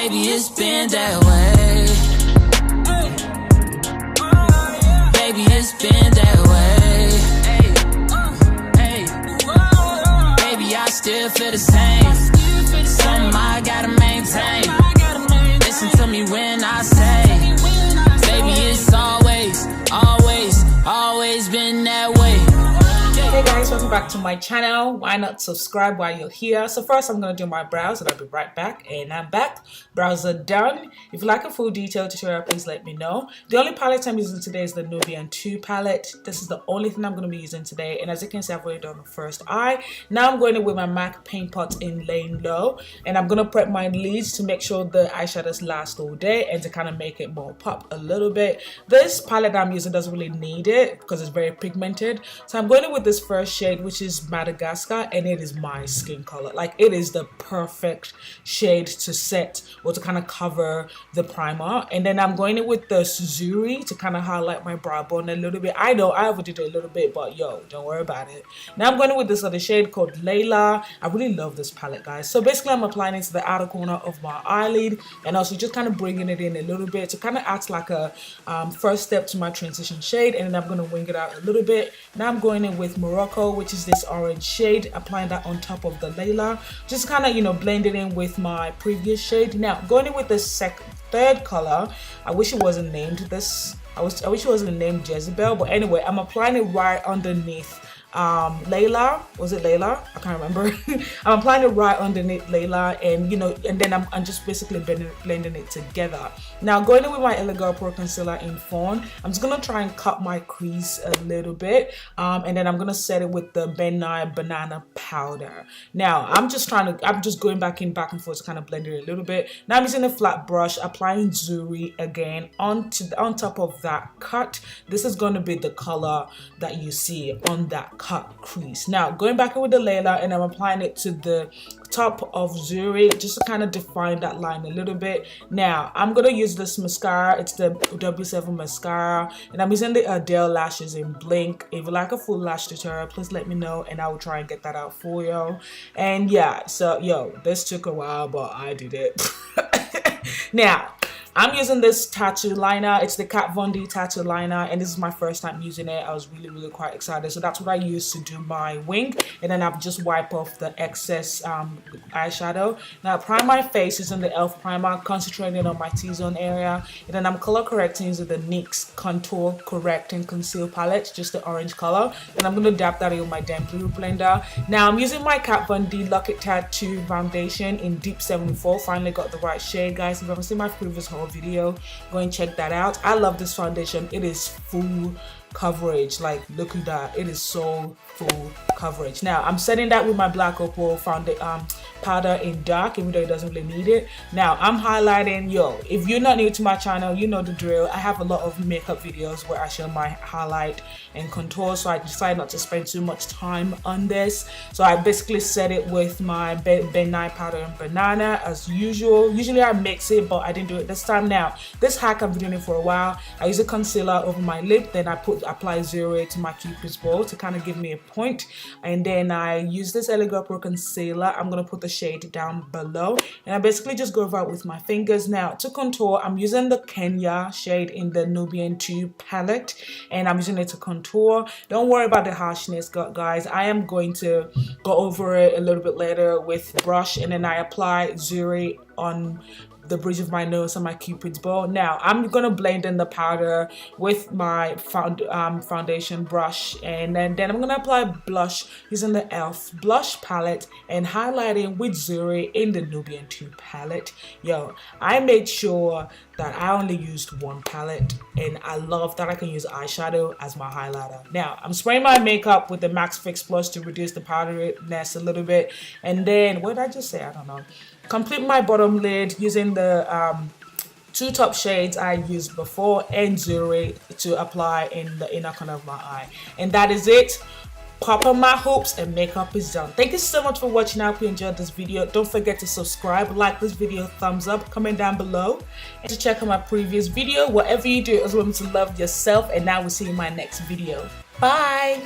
Baby, it's been that way. Baby, it's been that way. Baby, I still feel the same. Something I gotta maintain. Listen to me when I say, baby, it's always been that way. Hey guys, welcome back to my channel. Why not subscribe while you're here? So first I'm going to do my brows and I'll be right back. And I'm back. Brows are done. If you like a full detailed tutorial, please let me know. The only palette I'm using today is the Nubian 2 palette. This is the only thing I'm going to be using today. And as you can see, I've already done the first eye. Now I'm going in with my MAC paint pot in Lane Low. And I'm going to prep my lids to make sure the eyeshadows last all day and to kind of make it more pop a little bit. This palette I'm using doesn't really need it because it's very pigmented. So I'm going in with this first shade, which is Madagascar, and it is my skin color. Like, it is the perfect shade to set or to kind of cover the primer. And then I'm going in with the Zuri to kind of highlight my brow bone a little bit. I know I overdid it a little bit, but yo, don't worry about it. Now I'm going in with this other shade called Layla. I really love this palette, guys. So basically I'm applying it to the outer corner of my eyelid and also just kind of bringing it in a little bit to kind of act like a first step to my transition shade. And then I'm going to wing it out a little bit. Now I'm going in with Morocco, which is this orange shade, applying that on top of the Layla, just kind of, you know, blend it in with my previous shade. Now going in with the third color. I wish it wasn't named this. I wish it wasn't named Jezebel, but anyway, I'm applying it right underneath Layla. Was it Layla? I can't remember. I'm applying it right underneath Layla, and you know, and then I'm just basically blending it together. Now going in with my Ardell Pro Concealer in Fawn, I'm just gonna try and cut my crease a little bit, and then I'm gonna set it with the Ben Nye banana powder. Now I'm just going back and forth to kind of blend it a little bit. Now I'm using a flat brush, applying Zuri again on top of that cut. This is going to be the color that you see on that cut crease. Now going back in with the Layla, and I'm applying it to the top of Zuri just to kind of define that line a little bit. Now I'm gonna use this mascara. It's the W7 mascara, and I'm using the Ardell lashes in Blink. If you like a full lash tutorial, please let me know and I will try and get that out for you. And yeah, so yo, this took a while, but I did it. Now I'm using this tattoo liner. It's the Katvond tattoo liner, and this is my first time using it. I was really quite excited. So that's what I use to do my wing, and then I've just wipe off the excess eyeshadow. Now I prime my face using the e.l.f. primer, concentrating on my T-zone area, and then I'm color correcting using the NYX Contour Correct and Conceal palette, just the orange color. And I'm gonna dab that in with my damp blue blender. Now I'm using my Katvond Locket Tattoo foundation in Deep 74. Finally got the right shade, guys. If you haven't seen my previous video, go and check that out. I love this foundation. It is full coverage. Like, look at that. It is so full coverage. Now I'm setting that with my black opal powder in dark, even though it doesn't really need it. Now I'm highlighting. Yo, if you're not new to my channel, you know the drill. I have a lot of makeup videos where I show my highlight and contour, so I decided not to spend too much time on this. So I basically set it with my Ben Nye powder and banana as usual. Usually I mix it, but I didn't do it this time. Now this hack, I've been doing it for a while. I use a concealer over my lip, then I apply Zuri to my Cupid's bow to kind of give me a point, and then I use this Ardell Pro Concealer. I'm gonna put the shade down below, and I basically just go over it with my fingers. Now to contour, I'm using the Kenya shade in the Nubian 2 palette, and I'm using it to contour. Don't worry about the harshness, guys. I am going to go over it a little bit later with brush, and then I apply Zuri on the bridge of my nose and my Cupid's bow. Now I'm gonna blend in the powder with my foundation brush, and then I'm gonna apply blush using the e.l.f. blush palette and highlighting with Zuri in the Nubian 2 palette. Yo, I made sure that I only used one palette, and I love that I can use eyeshadow as my highlighter. Now I'm spraying my makeup with the Max Fix Plus to reduce the powderiness a little bit, and then what did I just say? I don't know. Complete my bottom lid using the two top shades I used before and Zuri to apply in the inner corner of my eye. And that is it. Pop on my hoops and makeup is done. Thank you so much for watching. I hope you enjoyed this video. Don't forget to subscribe, like this video, thumbs up, comment down below, and to check out my previous video. Whatever you do, as remember to love yourself, and now we'll see you in my next video. Bye.